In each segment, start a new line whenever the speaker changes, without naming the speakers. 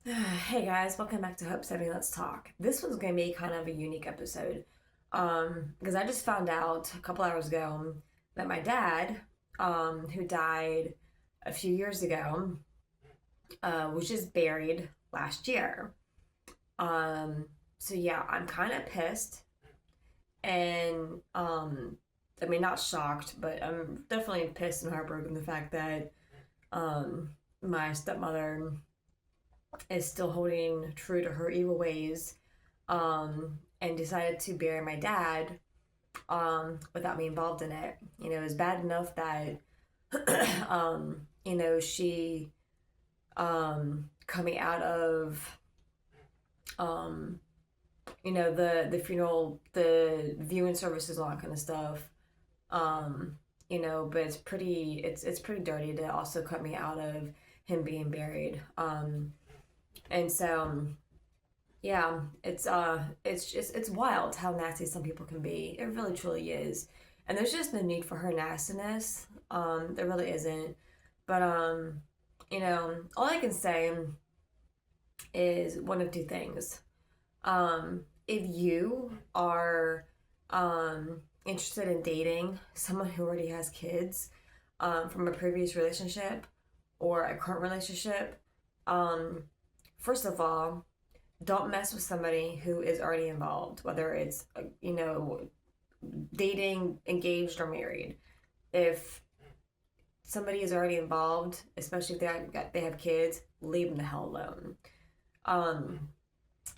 Hey guys, welcome back to Hope70-Lets Talk. This one's going to be kind of a unique episode because I just found out a couple hours ago that my dad, who died a few years ago, was just buried last year. Um, so yeah, I'm kind of pissed and I mean not shocked, but I'm definitely pissed and heartbroken the fact that um, my stepmother is still holding true to her evil ways and decided to bury my dad without me involved in it. It was bad enough that, she coming out of, um, the funeral, the viewing services, all that kind of stuff. Um, but it's pretty dirty to also cut me out of him being buried. And so yeah, it's wild how nasty some people can be. It really truly is. And there's just no need for her nastiness. There really isn't. But all I can say is one of two things. If you are interested in dating someone who already has kids from a previous relationship or a current relationship, um, first of all, don't mess with somebody who is already involved, whether it's dating, engaged, or married. If somebody is already involved, especially if they have kids, leave them the hell alone. Um,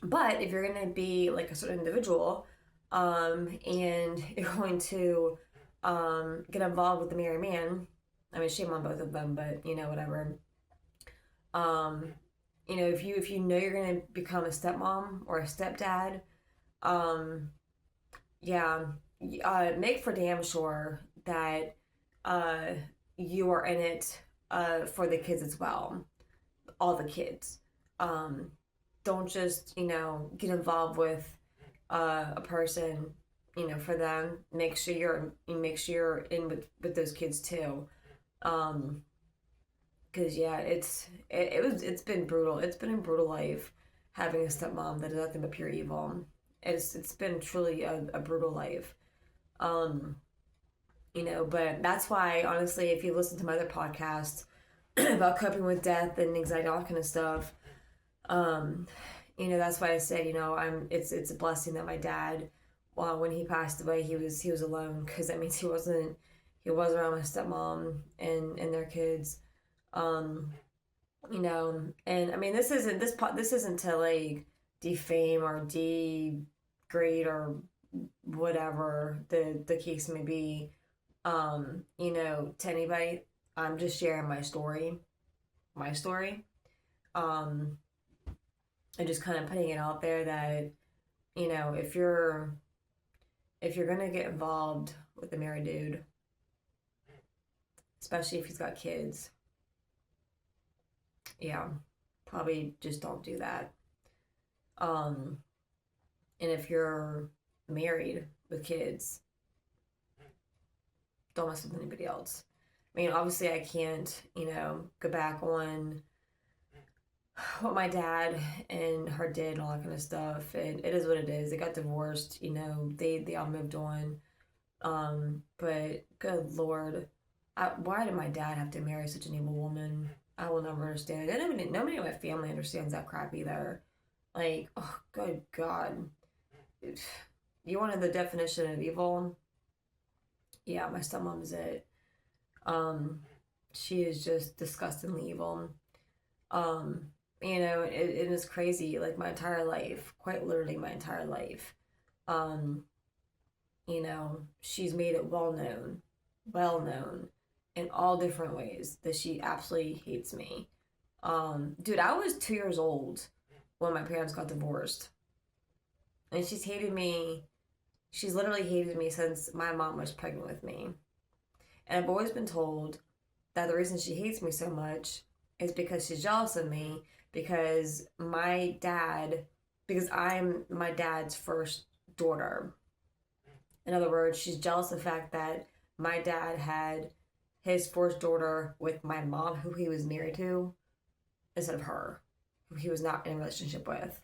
but if you're gonna be like a certain individual, and you're going to get involved with the married man, I mean, shame on both of them, but whatever. Um, if you know you're gonna become a stepmom or a stepdad, um, yeah, make for damn sure that uh, you are in it for the kids as well, all the kids. Um, don't just get involved with a person for them. Make sure you're in with those kids too. Um, Cause yeah, it's been brutal. It's been a brutal life having a stepmom that is nothing but pure evil. It's been truly a brutal life. Um, but that's why honestly, if you listen to my other podcast about coping with death and anxiety, all that kind of stuff, um, that's why I said, it's a blessing that my dad, well, when he passed away, he was alone because that means he was around my stepmom and their kids. Um, and I mean, this isn't to like defame or degrade or whatever the case may be. To anybody, I'm just sharing my story. Um, and just kind of putting it out there that if you're gonna get involved with a married dude, especially if he's got kids, yeah, probably just don't do that. Um, and if you're married with kids, don't mess with anybody else. I mean, obviously, I can't, go back on what my dad and her did and all that kind of stuff. And it is what it is. They got divorced, they all moved on. But good Lord, why did my dad have to marry such an evil woman? I will never understand it. And nobody in my family understands that crap either. Like, oh, good God. You wanted the definition of evil? Yeah, my stepmom is it. Um, she is just disgustingly evil. Um, it is crazy. Like my entire life, quite literally my entire life. Um, she's made it well known in all different ways that she absolutely hates me. Dude, I was 2 years old when my parents got divorced. And she's literally hated me since my mom was pregnant with me. And I've always been told that the reason she hates me so much is because she's jealous of me because I'm my dad's first daughter. In other words, she's jealous of the fact that my dad had his first daughter with my mom, who he was married to, instead of her. who he was not in a relationship with.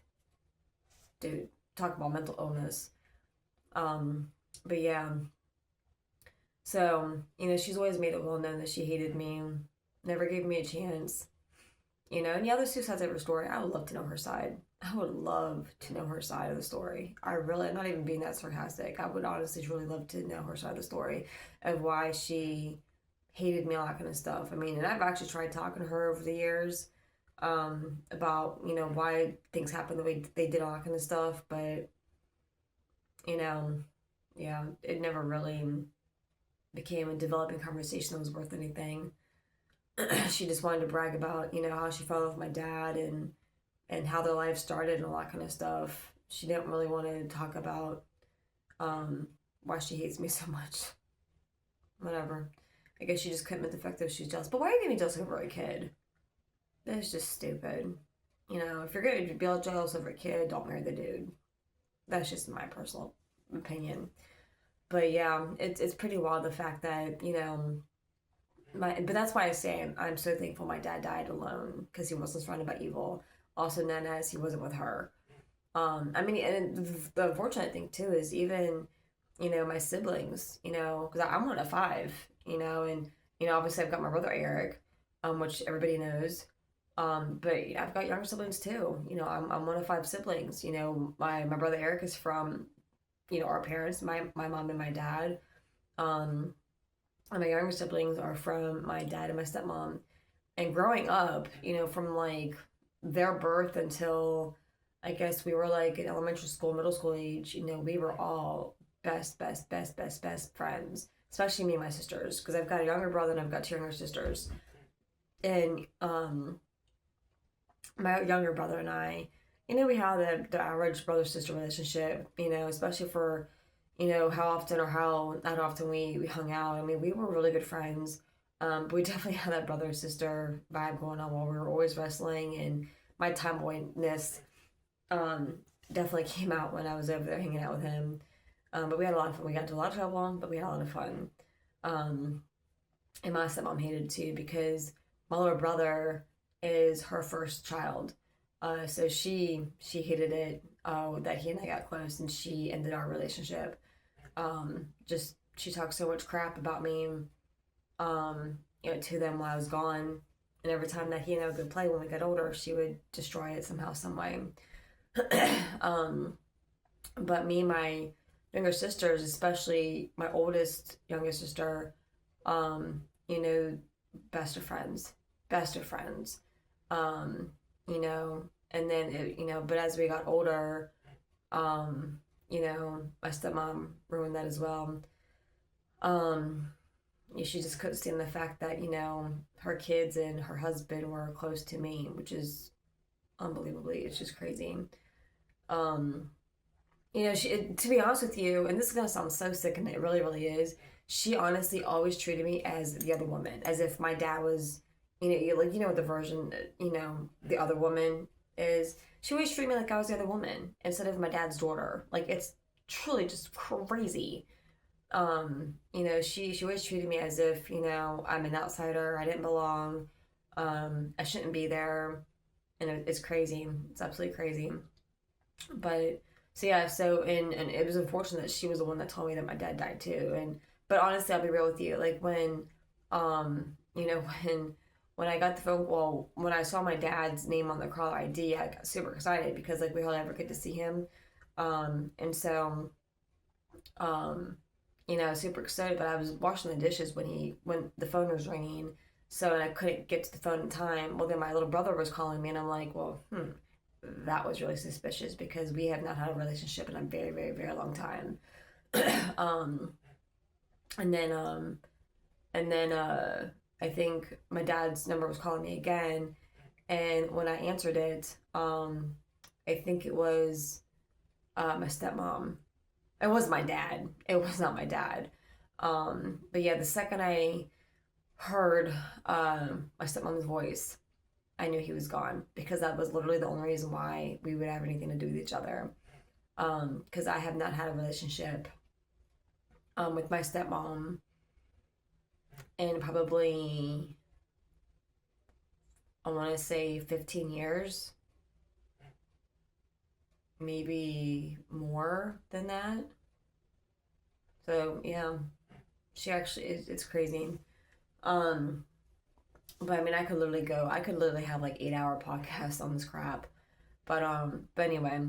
Dude, talk about mental illness. But yeah, so, she's always made it well known that she hated me, never gave me a chance, and yeah, there's two sides of her story. I would love to know her side. I would love to know her side of the story. I'm not even being that sarcastic. I would honestly really love to know her side of the story of why she hated me, all that kind of stuff. I mean, and I've actually tried talking to her over the years, about, why things happened the way they did, all that kind of stuff. But, yeah, it never really became a developing conversation that was worth anything. She just wanted to brag about, how she fell in love with my dad and how their life started and all that kind of stuff. She didn't really want to talk about why she hates me so much. Whatever. I guess she just couldn't admit the fact that she's jealous. But why are you getting jealous over a kid? That's just stupid. If you're going to be jealous over a kid, don't marry the dude. That's just my personal opinion. But yeah, it's pretty wild the fact that, but that's why I say I'm so thankful my dad died alone because he wasn't surrounded by evil. Also known as he wasn't with her. I mean, and the unfortunate thing too is even, my siblings, because I'm one of five, and obviously I've got my brother Eric, which everybody knows. But I've got younger siblings too. I'm one of five siblings. My brother Eric is from, our parents, my mom and my dad. And my younger siblings are from my dad and my stepmom. And growing up, from like their birth until I guess we were like in elementary school, middle school age, we were all best friends. Especially me and my sisters, because I've got a younger brother and I've got two younger sisters. And my younger brother and I, we have the average brother sister relationship, especially for, how often or how not often we hung out. I mean, we were really good friends. But we definitely had that brother sister vibe going on while we were always wrestling, and my tomboyness definitely came out when I was over there hanging out with him. But we had a lot of fun. We got into a lot of trouble, but we had a lot of fun. And my stepmom hated it too because my little brother is her first child. So she hated it that he and I got close, and she ended our relationship. Just she talked so much crap about me, to them while I was gone, and every time that he and I would play when we got older, she would destroy it somehow, some way. But me and my younger sisters, especially my oldest younger sister, um, you know, best of friends, um, and then but as we got older, my stepmom ruined that as well. Um, she just couldn't stand the fact that her kids and her husband were close to me, which is unbelievably, it's just crazy. Um, to be honest with you, and this is gonna sound so sick, and it really, really is. She honestly always treated me as the other woman, as if my dad was, what the version, the other woman is. She always treated me like I was the other woman instead of my dad's daughter. Like it's truly just crazy. She always treated me as if, I'm an outsider, I didn't belong, I shouldn't be there, and it's crazy. It's absolutely crazy. But so yeah, and it was unfortunate that she was the one that told me that my dad died too. But honestly, I'll be real with you. Like when I got the phone call, when I saw my dad's name on the caller ID, I got super excited because like we hardly ever get to see him. And so super excited, but I was washing the dishes when the phone was ringing, so and I couldn't get to the phone in time. Well, then my little brother was calling me, and I'm like, well, that was really suspicious because we have not had a relationship in a very, very, very long time. um, and then I think my dad's number was calling me again, and when I answered it, I think it was my stepmom. It was my dad. It was not my dad. But yeah, the second I heard my stepmom's voice, I knew he was gone because that was literally the only reason why we would have anything to do with each other. Because I have not had a relationship with my stepmom in probably, I want to say 15 years. maybe more than that. So yeah, she actually it's crazy. Um, but I mean, I could literally have like 8 hour podcasts on this crap. But anyway,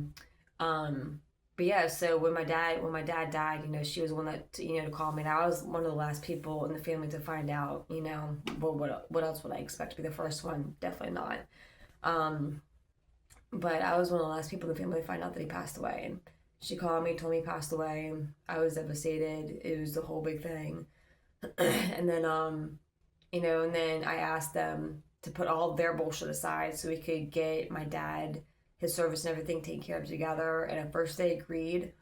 um, but yeah. So when my dad died, she was the one that to call me, and I was one of the last people in the family to find out. What else would I expect to be the first one? Definitely not. Um, but I was one of the last people in the family to find out that he passed away. And she called me, told me he passed away. I was devastated. It was the whole big thing. And then and then I asked them to put all their bullshit aside so we could get my dad his service and everything taken care of together. And at first they agreed,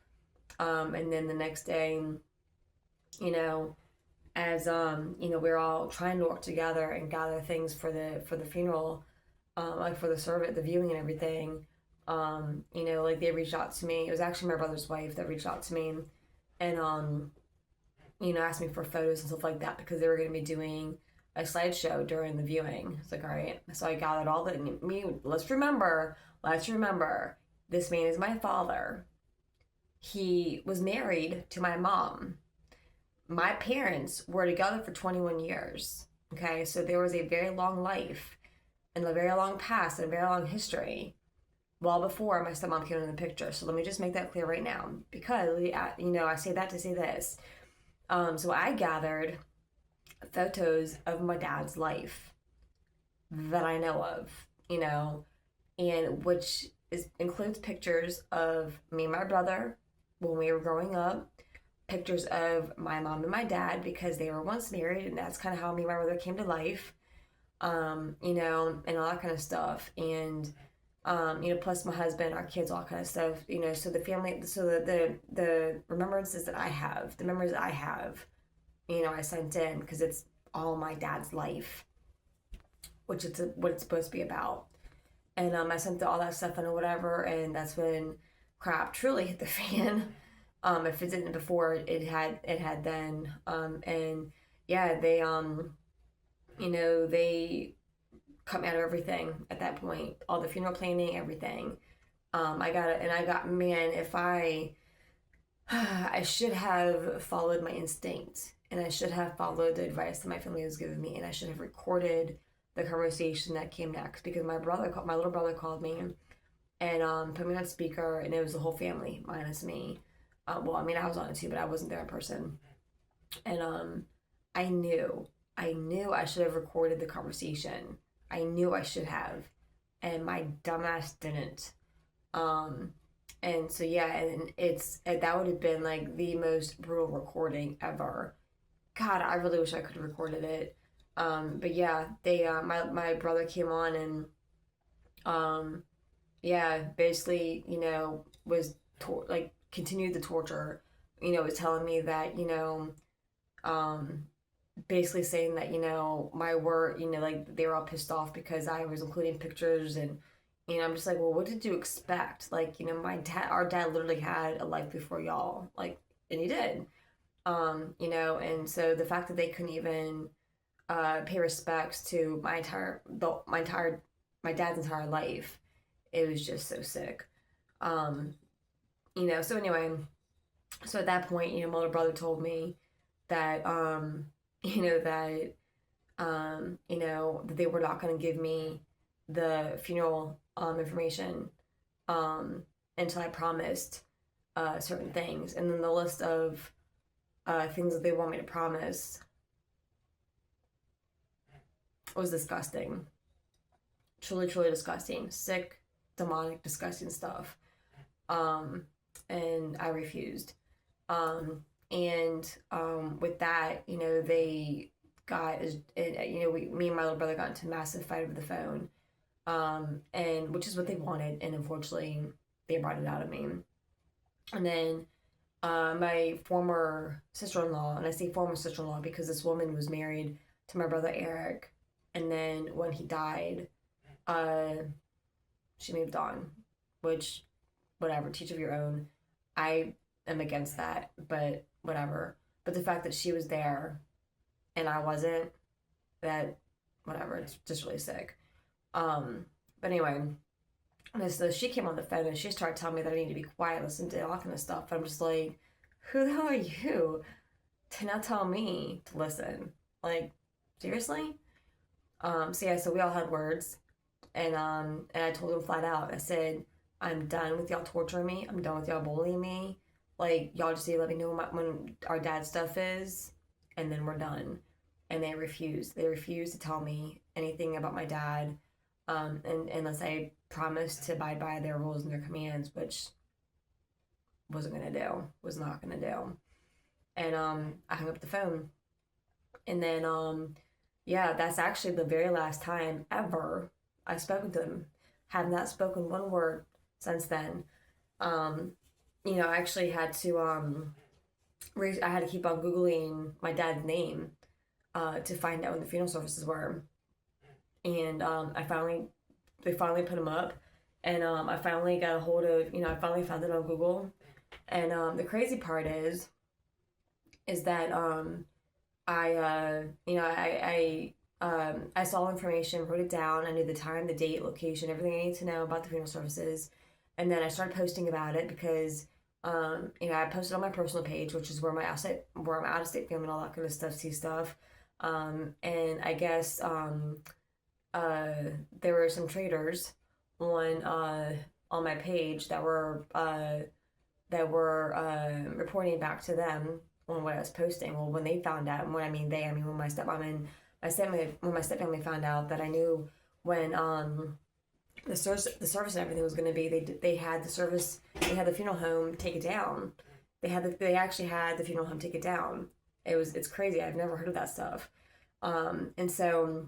and then the next day, you know, as we were all trying to work together and gather things for the funeral, like for the service, the viewing and everything. Like they reached out to me. It was actually my brother's wife that reached out to me, and asked me for photos and stuff like that because they were going to be doing a slideshow during the viewing. It's like, all right. So I gathered all the me. Let's remember, this man is my father. He was married to my mom. My parents were together for 21 years. Okay, so there was a very long life and a very long past and a very long history well before my stepmom came in the picture. So let me just make that clear right now because, I say that to say this. So I gathered photos of my dad's life that I know of, and which includes pictures of me and my brother when we were growing up, pictures of my mom and my dad because they were once married, and that's kind of how me and my brother came to life, and all that kind of stuff, and plus my husband, our kids, all kind of stuff, so the family, so the remembrances that I have, the memories I have, I sent in because it's all my dad's life, which it's what it's supposed to be about. And I sent all that stuff in or whatever, and that's when crap truly hit the fan. If it didn't before, it had then. And yeah, they cut me out of everything at that point. All the funeral planning, everything. I got it, and I got man. If I should have followed my instinct, and I should have followed the advice that my family was giving me, and I should have recorded the conversation that came next because my little brother called me and put me on speaker, and it was the whole family minus me. Well, I mean, I was on it too, but I wasn't there in person. And I knew, I should have recorded the conversation. I knew I should have, and my dumbass didn't. And so yeah, and that would have been like the most brutal recording ever. God, I really wish I could have recorded it. But yeah, they my brother came on and yeah, basically, was continued the torture. Was telling me that, um basically saying that, my work, like they were all pissed off because I was including pictures and I'm just like, well, what did you expect? Like, our dad literally had a life before y'all, like, and he did. And so the fact that they couldn't even pay respects to my dad's entire life, it was just so sick. Um, so anyway, so at that point, my older brother told me that, that, that they were not going to give me the funeral information until I promised certain things. And then the list of things that they want me to promise was disgusting. Truly, truly disgusting. Sick, demonic, disgusting stuff. And I refused. With that, they got, me and my little brother got into a massive fight over the phone. And which is what they wanted, and unfortunately, they brought it out of me. And then my former sister-in-law, and I say former sister-in-law because this woman was married to my brother Eric, and then when he died, she moved on, which, whatever, teach of your own. I am against that, but whatever. But the fact that she was there and I wasn't, that, whatever, it's just really sick. But anyway, And so she came on the phone and she started telling me that I need to be quiet, listen to all kind of stuff. I'm just like, who the hell are you to not tell me to listen? Like, seriously? So yeah, so we all had words, and I told him flat out. I said, I'm done with y'all torturing me. I'm done with y'all bullying me. Like, y'all just need to let me know when our dad's stuff is, and then we're done. And they refused. They refused to tell me anything about my dad, and unless I promised to abide by their rules and their commands, which wasn't gonna do, was not gonna do. And I hung up the phone. And then yeah, that's actually the very last time ever I've spoken to him. Have not spoken one word since then. Um, I actually had to I had to keep on googling my dad's name to find out when the funeral services were, and they finally put him up, and I finally got a hold of I finally found it on Google, and the crazy part is that I saw information, wrote it down. I knew the time, the date, location, everything I need to know about the funeral services, and then I started posting about it because I posted on my personal page, which is where where I'm out of state family and all that kind of stuff, see stuff. And I guess there were some traders on my page that were reporting back to them on what I was posting. Well, when they found out, and when I mean they, I mean when my stepmom and when my stepfamily found out that I knew when the service and everything was going to be, they had the funeral home take it down. They actually had the funeral home take it down. It's crazy. I've never heard of that stuff. And so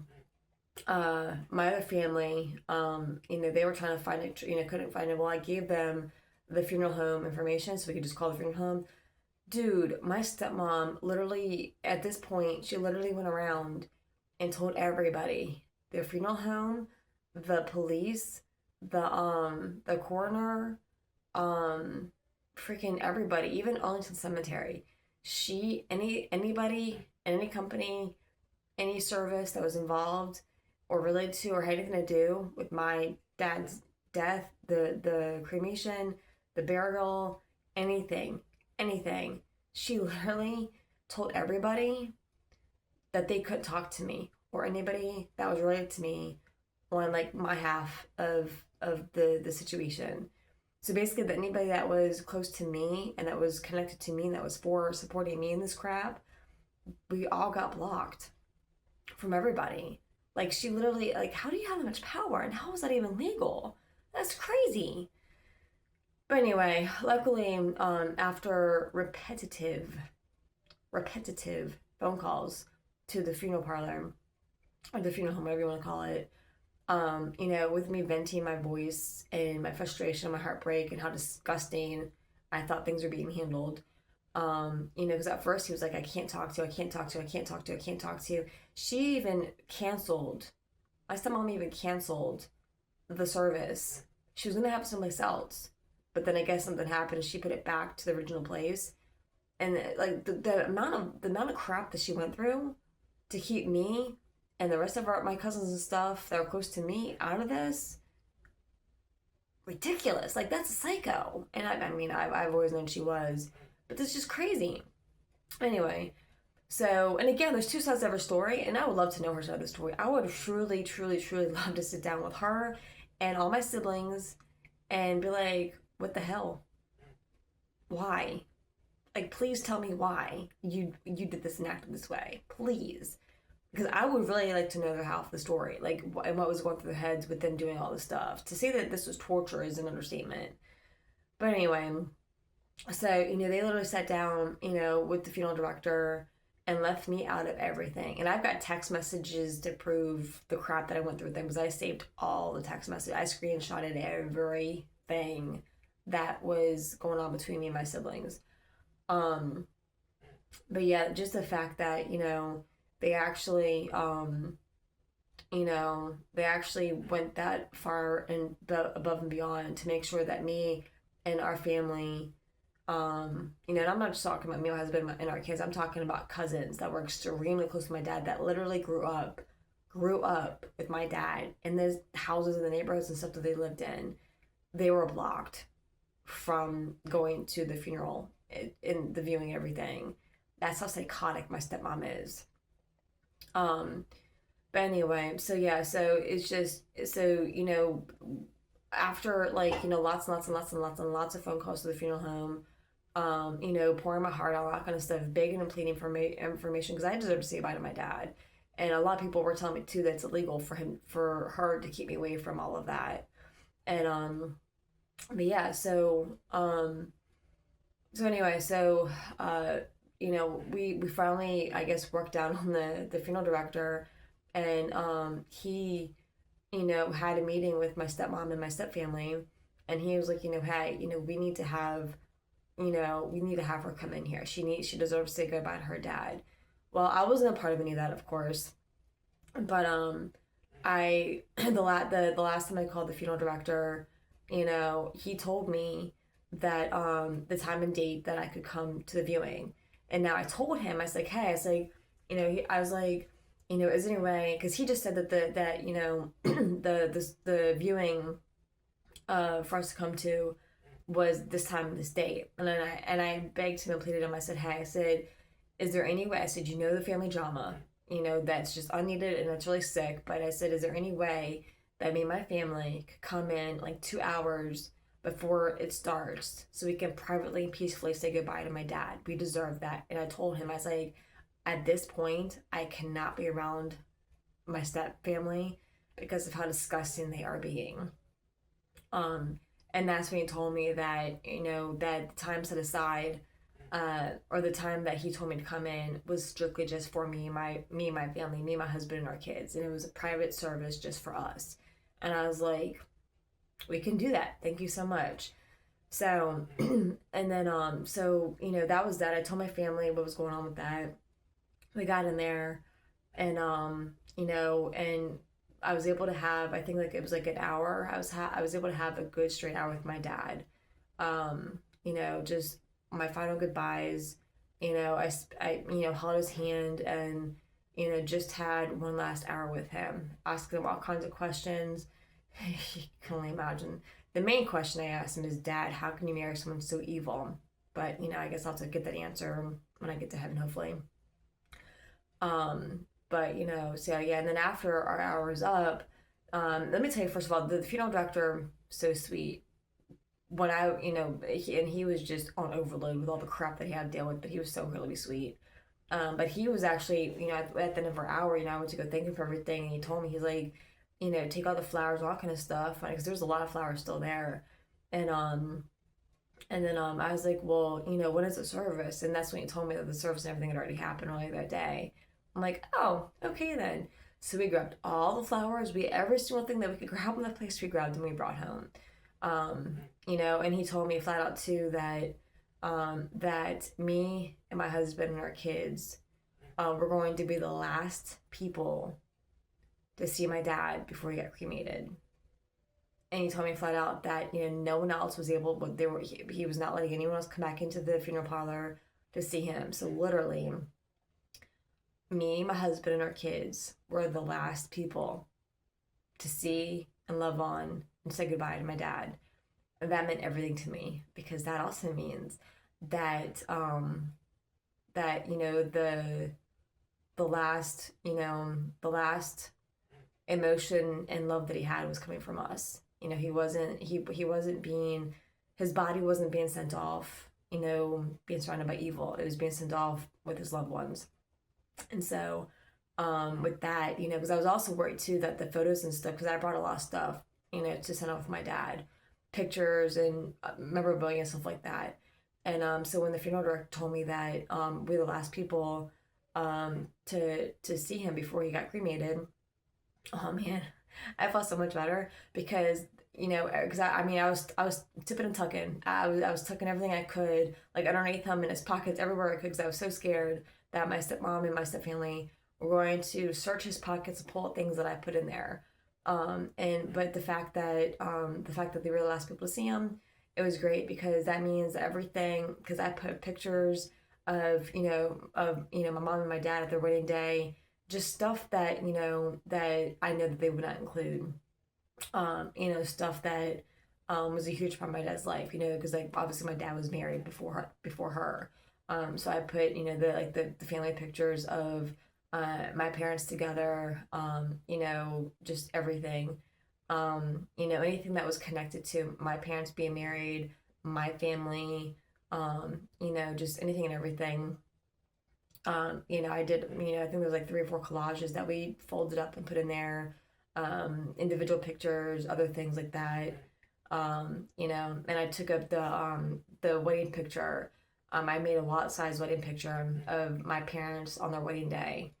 my other family, they were trying to find it, couldn't find it. Well, I gave them the funeral home information so we could just call the funeral home. Dude, my stepmom literally, at this point, she literally went around and told everybody, the funeral home, the police, the coroner, freaking everybody, even Arlington Cemetery. Anybody, any company, any service that was involved or related to or had anything to do with my dad's death, the cremation, the burial, anything. She literally told everybody that they couldn't talk to me or anybody that was related to me on like my half of the situation. So basically, that anybody that was close to me and that was connected to me and that was for supporting me in this crap, we all got blocked from everybody. Like, she literally, like, how do you have that much power and how is that even legal? That's crazy. But anyway, luckily, after repetitive phone calls to the funeral parlor or the funeral home, whatever you want to call it, with me venting my voice and my frustration, my heartbreak, and how disgusting I thought things were being handled. Because at first he was like, I can't talk to you. She even canceled, my stepmom even canceled the service. She was going to have it someplace else. But then I guess something happened and she put it back to the original place. And like the amount of crap that she went through to keep me and the rest of my cousins and stuff that were close to me out of this, ridiculous. Like, that's a psycho. And I've always known she was, but that's just crazy. Anyway, so, and again, there's two sides of her story, and I would love to know her side of the story. I would truly, truly, truly love to sit down with her and all my siblings and be like, what the hell? Why? Like, please tell me why you did this and acted this way. Please. Because I would really like to know their half of the story. Like, and what was going through their heads with them doing all this stuff. To say that this was torture is an understatement. But anyway, so, they literally sat down, with the funeral director and left me out of everything. And I've got text messages to prove the crap that I went through with them because I saved all the text messages. I screenshotted everything that was going on between me and my siblings. But yeah, just the fact that, they actually, they actually went that far and above and beyond to make sure that me and our family, and I'm not just talking about me, my husband, and our kids. I'm talking about cousins that were extremely close to my dad that literally grew up with my dad in the houses in the neighborhoods and stuff that they lived in. they were blocked from going to the funeral in the viewing and everything. That's how psychotic my stepmom is. Um, but anyway, so yeah, so it's just so after like lots and lots and lots and lots and lots of phone calls to the funeral home, pouring my heart out, all that kind of stuff, begging and pleading for information because I deserve to say bye to my dad. And a lot of people were telling me too that it's illegal for her to keep me away from all of that. And but yeah, so anyway, we finally, I guess, worked out on the funeral director, and he, had a meeting with my stepmom and my stepfamily, and he was like, hey, we need to have her come in here. She deserves to say goodbye to her dad. Well, I wasn't a part of any of that, of course, but I the last time I called the funeral director, he told me that the time and date that I could come to the viewing. And now I told him, I was like, hey, I was like, I was like, is there any way? Because he just said that the viewing for us to come to was this time and this date. And then I begged him and pleaded him. I said, hey, I said, is there any way? I said, the family drama, that's just unneeded and it's really sick. But I said, is there any way that me and my family could come in like 2 hours before it starts so we can privately and peacefully say goodbye to my dad? We deserve that. And I told him, I was like, at this point, I cannot be around my step family because of how disgusting they are being. And that's when he told me that, that the time set aside, or the time that he told me to come in was strictly just for me, my family, me, my husband, and our kids. And it was a private service just for us. And I was like, we can do that. Thank you so much. So, and then, that was that. I told my family what was going on with that. We got in there, and, and I was able to have, I think like it was like an hour. I was able to have a good straight hour with my dad. Just my final goodbyes. I held his hand and, just had one last hour with him, asking him all kinds of questions. You can only imagine. The main question I asked him is, Dad, how can you marry someone so evil? But, I guess I'll have to get that answer when I get to heaven, hopefully. But, so yeah, and then after our hour is up, let me tell you, first of all, the funeral director, so sweet. When he was just on overload with all the crap that he had to deal with, but he was so really sweet. But he was actually, at the end of our hour, I went to go thank him for everything, and he told me, he's like, take all the flowers, all that kind of stuff, because there's a lot of flowers still there, and then I was like, well, when is the service? And that's when he told me that the service and everything had already happened earlier that day. I'm like, oh, okay then. So we grabbed all the flowers, every single thing that we could grab in the place, we grabbed and we brought home. And he told me flat out too that me and my husband and our kids were going to be the last people to see my dad before he got cremated. And he told me flat out that no one else was able, but he was not letting anyone else come back into the funeral parlor to see him. So literally, me, my husband, and our kids were the last people to see and love on and say goodbye to my dad. And that meant everything to me, because that also means that the last emotion and love that he had was coming from us. He wasn't being, his body wasn't being sent off, being surrounded by evil. It was being sent off with his loved ones. And so with that, because I was also worried too that the photos and stuff, because I brought a lot of stuff, to send off with my dad, pictures and memorabilia and stuff like that. And so when the funeral director told me that we were the last people to see him before he got cremated, oh man, I felt so much better, because because I was tipping and tucking. I was tucking everything I could, like underneath him, in his pockets, everywhere I could, because I was so scared that my stepmom and my stepfamily were going to search his pockets and pull out things that I put in there. But the fact that they were the last people to see him, it was great, because that means that everything, because I put pictures of my mom and my dad at their wedding day, just stuff that that I know that they would not include, stuff that was a huge part of my dad's life, because like obviously my dad was married before her. So I put, the family pictures of my parents together, just everything. Anything that was connected to my parents being married, my family, just anything and everything. I did, I think there was like 3 or 4 collages that we folded up and put in there, individual pictures, other things like that. And I took up the wedding picture. I made a lot size wedding picture of my parents on their wedding day,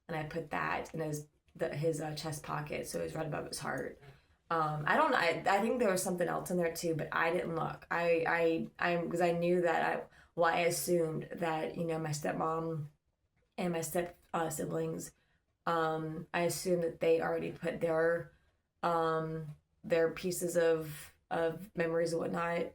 and I put that in his chest pocket, so it was right above his heart. I don't. I think there was something else in there too, but I didn't look. Because I knew that I assumed that my stepmom and my step siblings, I assumed that they already put their pieces of memories and whatnot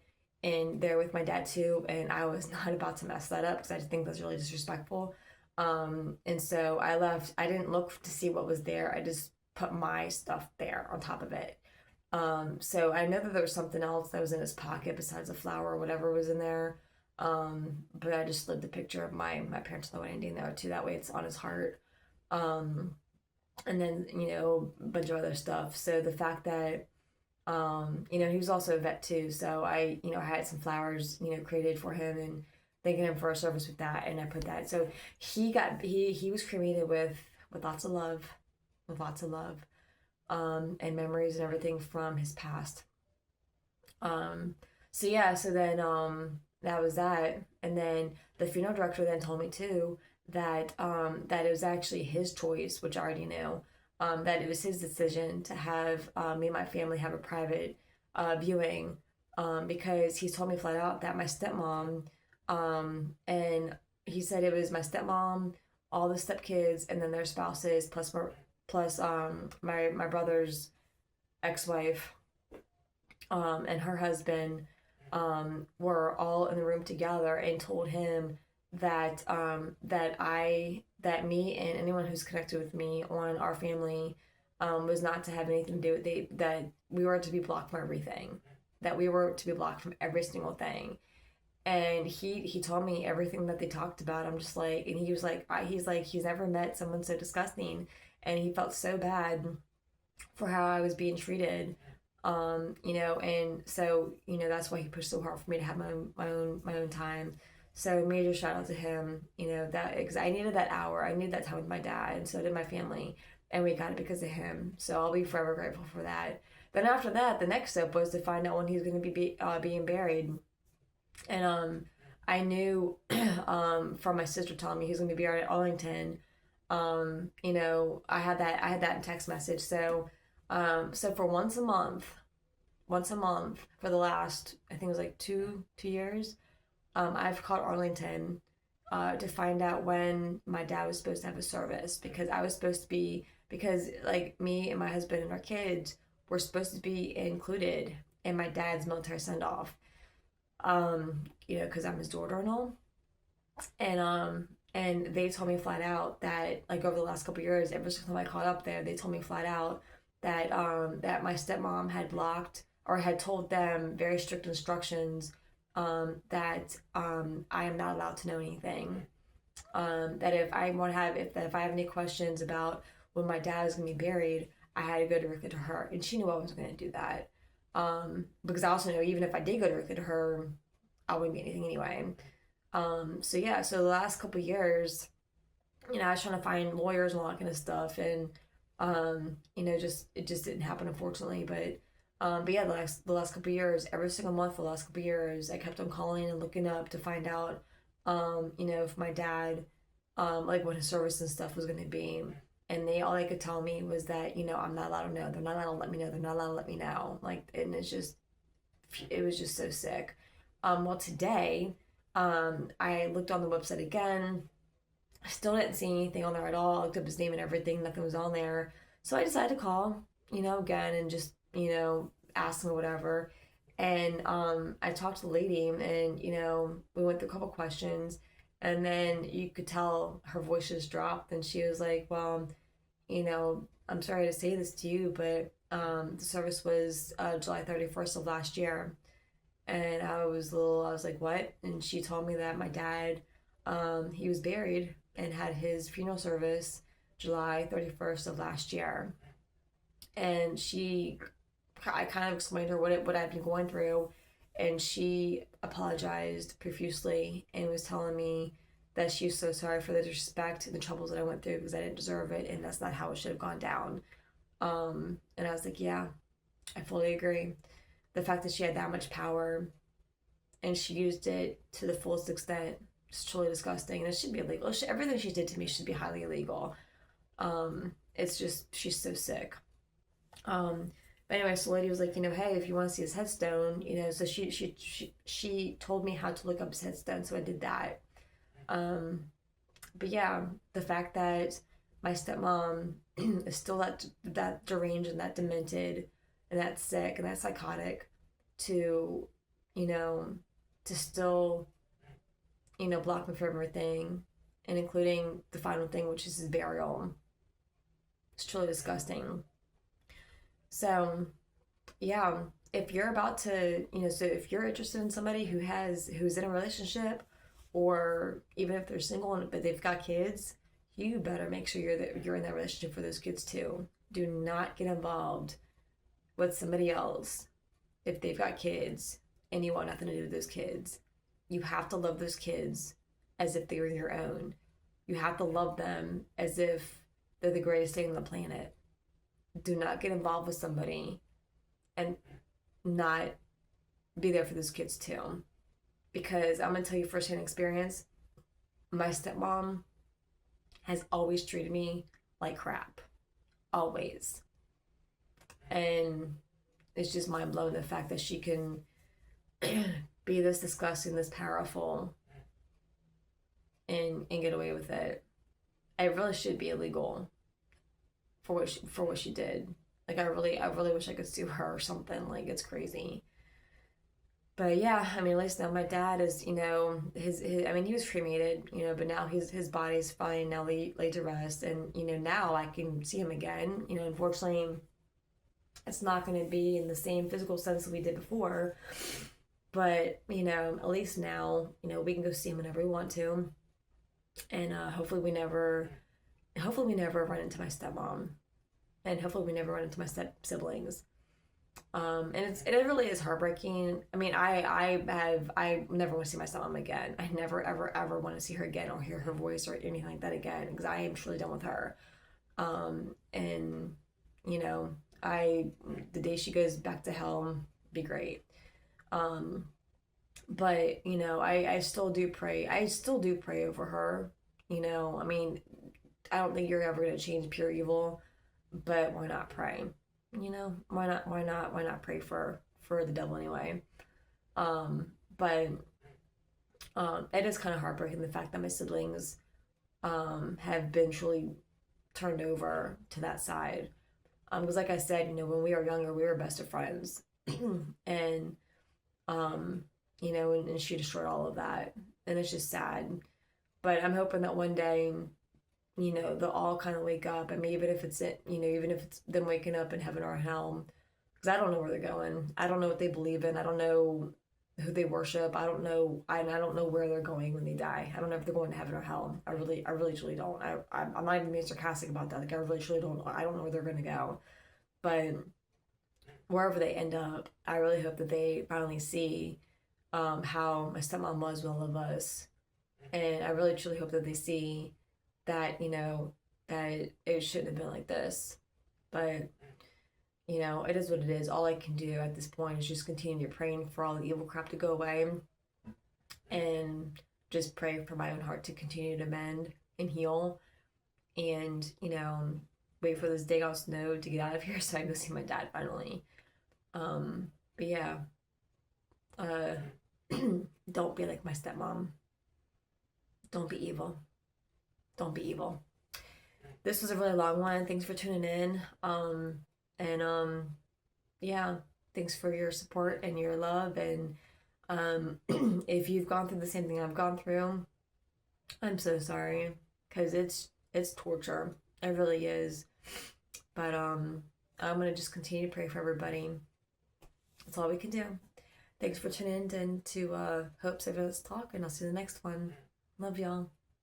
in there with my dad too, and I was not about to mess that up because I just think that's really disrespectful. And so I left. I didn't look to see what was there. I just put my stuff there on top of it. So I know that there was something else that was in his pocket besides a flower or whatever was in there. But I just slid the picture of my parents on the wedding day in there too. That way it's on his heart. Um, and then, a bunch of other stuff. So the fact that, he was also a vet too. So I had some flowers, created for him and thanking him for our service with that. And I put that. So he was cremated with lots of love, with lots of love, and memories and everything from his past. So yeah, so then, that was that. And then the funeral director then told me too that it was actually his choice, which I already knew, that it was his decision to have me and my family have a private viewing, because he told me flat out that my stepmom, and he said it was my stepmom, all the stepkids, and then their spouses, plus my brother's ex-wife, and her husband, were all in the room together and told him that me and anyone who's connected with me on our family, was not to have anything to do with that we were to be blocked from everything, that we were to be blocked from every single thing. And he told me everything that they talked about. I'm just like, and he was like, he's never met someone so disgusting, and he felt so bad for how I was being treated. And so, that's why he pushed so hard for me to have my own time. So major shout out to him, that because I needed that hour, I needed that time with my dad, and so did my family, and we got it because of him. So I'll be forever grateful for that. Then after that, the next step was to find out when he was going to be being buried, and I knew from my sister telling me he was going to be buried at Arlington. I had that in text message. So for once a month for the last, I think it was like two years, I've called Arlington to find out when my dad was supposed to have a service, because like me and my husband and our kids were supposed to be included in my dad's military send off. Because I'm his daughter and all, and they told me flat out that like over the last couple of years, every single time I called up there, they told me flat out that my stepmom had blocked or had told them very strict instructions, that I am not allowed to know anything. That if I have any questions about when my dad is gonna be buried, I had to go directly to her, and she knew I was gonna do that. Because I also know even if I did go directly to her, I wouldn't be anything anyway. So yeah, so the last couple of years, I was trying to find lawyers and all that kind of stuff, and it just didn't happen, unfortunately. But yeah, the last couple of years, every single month for the last couple of years, I kept on calling and looking up to find out, if my dad, like when his service and stuff was going to be. And all they could tell me was that, I'm not allowed to know. They're not allowed to let me know. They're not allowed to let me know. Like, and it was just so sick. Well, today, I looked on the website again. I still didn't see anything on there at all. I looked up his name and everything. Nothing was on there. So I decided to call, again, and just, ask him or whatever. And I talked to the lady, and, we went through a couple questions. And then you could tell her voice just dropped. And she was like, well, I'm sorry to say this to you, but The service was July 31st of last year. And I was like, what? And she told me that my dad, he was buried and had his funeral service July 31st of last year. And I kind of explained to her what I've been going through, and she apologized profusely and was telling me that she was so sorry for the disrespect and the troubles that I went through because I didn't deserve it, and that's not how it should have gone down. And I was like, yeah, I fully agree. The fact that she had that much power and she used it to the fullest extent is truly disgusting, and it should be illegal. Everything she did to me should be highly illegal. It's just, she's so sick. But anyway, so the lady was like, hey, if you want to see his headstone, so she told me how to look up his headstone, so I did that. But yeah, the fact that my stepmom is still that deranged and that demented and that sick and that psychotic to, to still, block me from everything, and including the final thing, which is his burial. It's truly disgusting. So, yeah, if you're about to, so if you're interested in somebody who's in a relationship, or even if they're single but they've got kids, you better make sure you're in that relationship for those kids too. Do not get involved with somebody else if they've got kids and you want nothing to do with those kids. You have to love those kids as if they were your own. You have to love them as if they're the greatest thing on the planet. Do not get involved with somebody and not be there for those kids too. Because I'm going to tell you firsthand experience, my stepmom has always treated me like crap. Always. And it's just mind blowing the fact that she can be this disgusting, this powerful, and get away with it. It really should be illegal for what she did. Like I really wish I could sue her or something. Like it's crazy. But yeah, I mean, at least now my dad is, his I mean, he was cremated, but now his body's fine now, laid to rest, and now I can see him again. Unfortunately, it's not going to be in the same physical sense that we did before, but at least now, we can go see him whenever we want to, and hopefully we never run into my stepmom, and hopefully we never run into my step siblings. And it really is heartbreaking. I mean, I never want to see my stepmom again. I never ever want to see her again or hear her voice or anything like that again, because I am truly done with her. And the day she goes back to hell, be great. But I still do pray. I still do pray over her. I mean, I don't think you're ever gonna change pure evil, but why not pray? Why not pray for the devil anyway? But it is kind of heartbreaking, the fact that my siblings have been truly turned over to that side. Because like I said, when we were younger, we were best of friends. And and she destroyed all of that, and it's just sad. But I'm hoping that one day, they'll all kind of wake up. I mean, even if it's them waking up in heaven or hell, because I don't know where they're going. I don't know what they believe in. I don't know who they worship. I don't know. I don't know where they're going when they die. I don't know if they're going to heaven or hell. I really truly don't. I'm not even being sarcastic about that. Like, I really truly don't. I don't know where they're going to go. But wherever they end up, I really hope that they finally see how my stepmom was with all of us, and I really truly hope that they see that that it shouldn't have been like this. But it is what it is. All I can do at this point is just continue praying for all the evil crap to go away, and just pray for my own heart to continue to mend and heal, and wait for this day on snow to get out of here so I can go see my dad finally. But yeah, don't be like my stepmom. Don't be evil. Don't be evil. This was a really long one. Thanks for tuning in. Yeah, thanks for your support and your love. And if you've gone through the same thing I've gone through, I'm so sorry, because it's torture. It really is. But I'm going to just continue to pray for everybody. That's all we can do. Thanks for tuning in to Hope70-Lets Talk, and I'll see you in the next one. Love y'all.